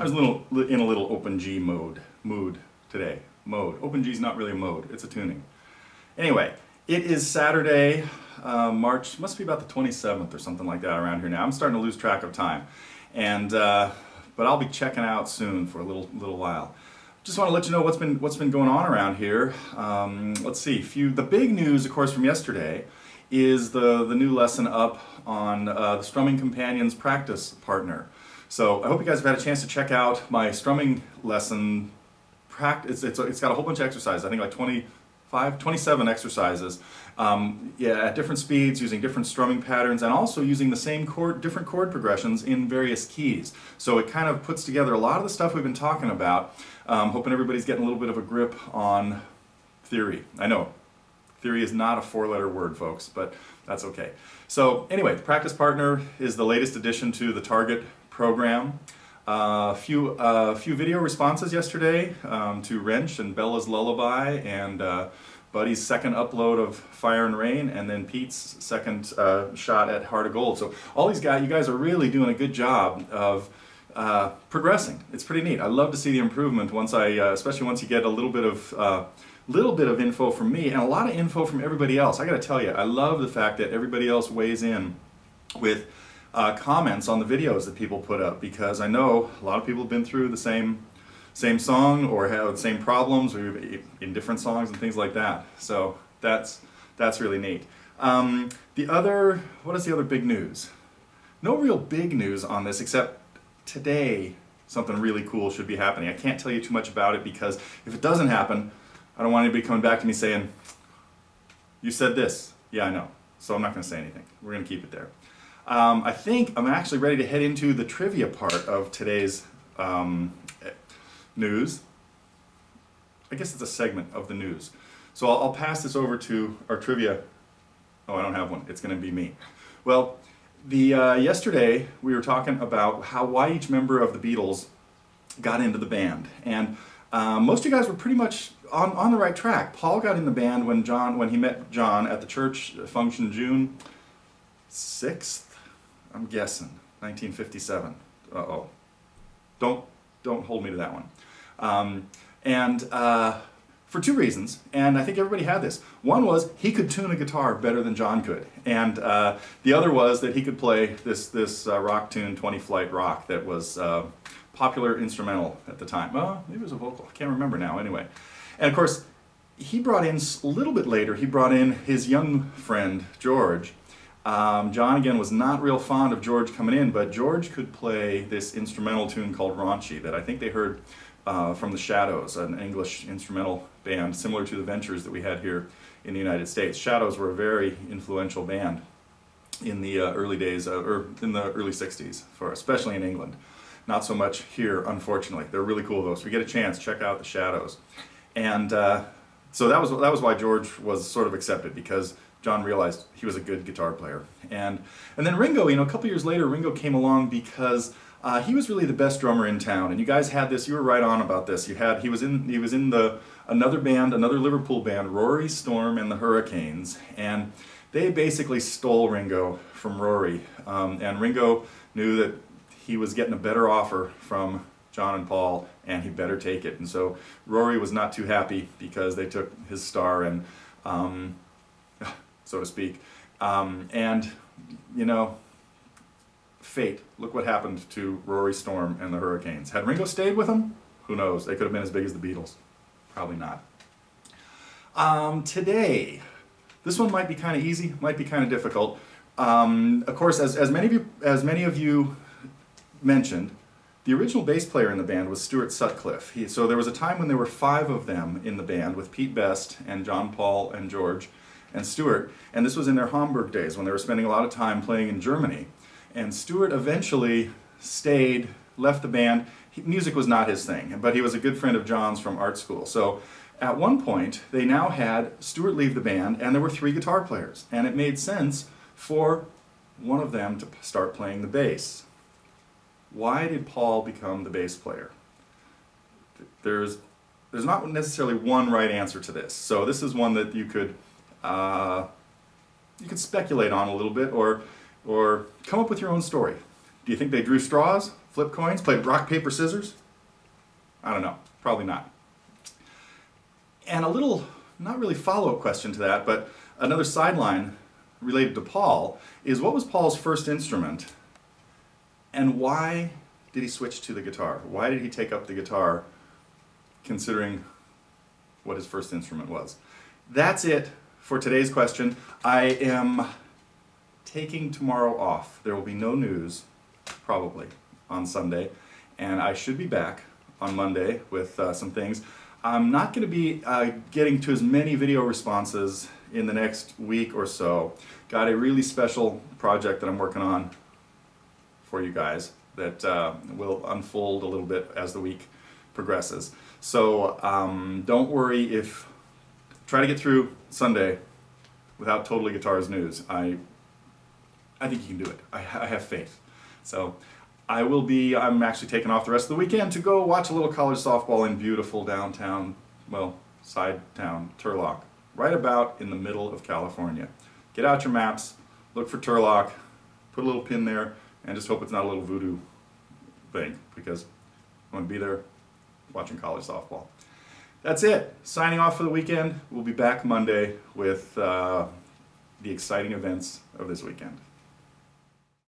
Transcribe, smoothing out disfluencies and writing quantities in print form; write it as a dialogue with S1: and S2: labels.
S1: was in a little open G mood today. Open G is not really a mode, it's a tuning. Anyway, it is Saturday, March, must be about the 27th or something like that around here now. I'm starting to lose track of time. And, but I'll be checking out soon for a little while. Just want to let you know what's been going on around here. Let's see, the big news, of course, from yesterday is the new lesson up on the Strumming Companions practice partner. So I hope you guys have had a chance to check out my strumming lesson practice. It's got a whole bunch of exercises, I think like 27 exercises, yeah, at different speeds, using different strumming patterns, and also using the same different chord progressions in various keys. So it kind of puts together a lot of the stuff we've been talking about. Hoping everybody's getting a little bit of a grip on theory. I know, theory is not a four-letter word, folks, but that's okay. So anyway, the practice partner is the latest addition to the Target program. A few video responses yesterday to Wrench and Bella's Lullaby, and Buddy's second upload of Fire and Rain, and then Pete's second shot at Heart of Gold. So all these guys, you guys are really doing a good job of progressing. It's pretty neat. I love to see the improvement once especially once you get a little bit of info from me and a lot of info from everybody else. I got to tell you, I love the fact that everybody else weighs in with comments on the videos that people put up, because I know a lot of people have been through the same song or have the same problems or in different songs and things like that. So that's really neat. What is the other big news? No real big news on this, except today something really cool should be happening. I can't tell you too much about it, because if it doesn't happen, I don't want anybody coming back to me saying, "You said this." Yeah, I know. So I'm not going to say anything. We're going to keep it there. I think I'm actually ready to head into the trivia part of today's news. I guess it's a segment of the news. So I'll pass this over to our trivia. Oh, I don't have one. It's going to be me. Well, yesterday we were talking about why each member of the Beatles got into the band, and most of you guys were pretty much on the right track. Paul got in the band when he met John at the church function June 6th. I'm guessing 1957. Uh-oh. Don't hold me to that one. For two reasons, and I think everybody had this. One was he could tune a guitar better than John could, and the other was that he could play this rock tune, 20 Flight Rock, that was popular instrumental at the time. Well, maybe it was a vocal. I can't remember now. Anyway, and of course, he brought in a little bit later. He brought in his young friend George. John, again, was not real fond of George coming in, but George could play this instrumental tune called Raunchy that I think they heard from the Shadows, an English instrumental band similar to the Ventures that we had here in the United States. Shadows were a very influential band in the early days, or in the early 60s, especially in England. Not so much here, unfortunately. They're really cool though, so if you get a chance, check out the Shadows. And so that was why George was sort of accepted, because John realized he was a good guitar player. And then Ringo, a couple years later, Ringo came along because he was really the best drummer in town. And you guys had this, you were right on about this. He was in another band, another Liverpool band, Rory, Storm and the Hurricanes. And they basically stole Ringo from Rory. And Ringo knew that he was getting a better offer from John and Paul, and he better take it. And so Rory was not too happy because they took his star and so to speak. Fate. Look what happened to Rory, Storm, and the Hurricanes. Had Ringo stayed with them, who knows? They could have been as big as the Beatles. Probably not. Today, this one might be kind of easy, might be kind of difficult. Of course, as many of you mentioned, the original bass player in the band was Stuart Sutcliffe. So there was a time when there were 5 of them in the band, with Pete Best and John, Paul, and George, and Stuart, and this was in their Hamburg days when they were spending a lot of time playing in Germany. And Stuart eventually left the band. Music was not his thing, but he was a good friend of John's from art school. So at one point, they now had Stuart leave the band, and there were 3 guitar players, and it made sense for one of them to start playing the bass. Why did Paul become the bass player? There's not necessarily one right answer to this. So this is one that you could speculate on a little bit, or come up with your own story. Do you think they drew straws, flipped coins, played rock, paper, scissors? I don't know. Probably not. And a little, not really follow-up question to that, but another sideline related to Paul is, what was Paul's first instrument? And why did he switch to the guitar? Why did he take up the guitar, considering what his first instrument was? That's it for today's question. I am taking tomorrow off. There will be no news, probably, on Sunday, and I should be back on Monday with some things. I'm not going to be getting to as many video responses in the next week or so. Got a really special project that I'm working on for you guys that will unfold a little bit as the week progresses. So don't worry if, try to get through Sunday without Totally Guitars news. I think you can do it. I have faith. So I'm actually taking off the rest of the weekend to go watch a little college softball in beautiful downtown, well, side town, Turlock, right about in the middle of California. Get out your maps, look for Turlock, put a little pin there, and just hope it's not a little voodoo thing, because I'm going to be there watching college softball. That's it. Signing off for the weekend. We'll be back Monday with the exciting events of this weekend.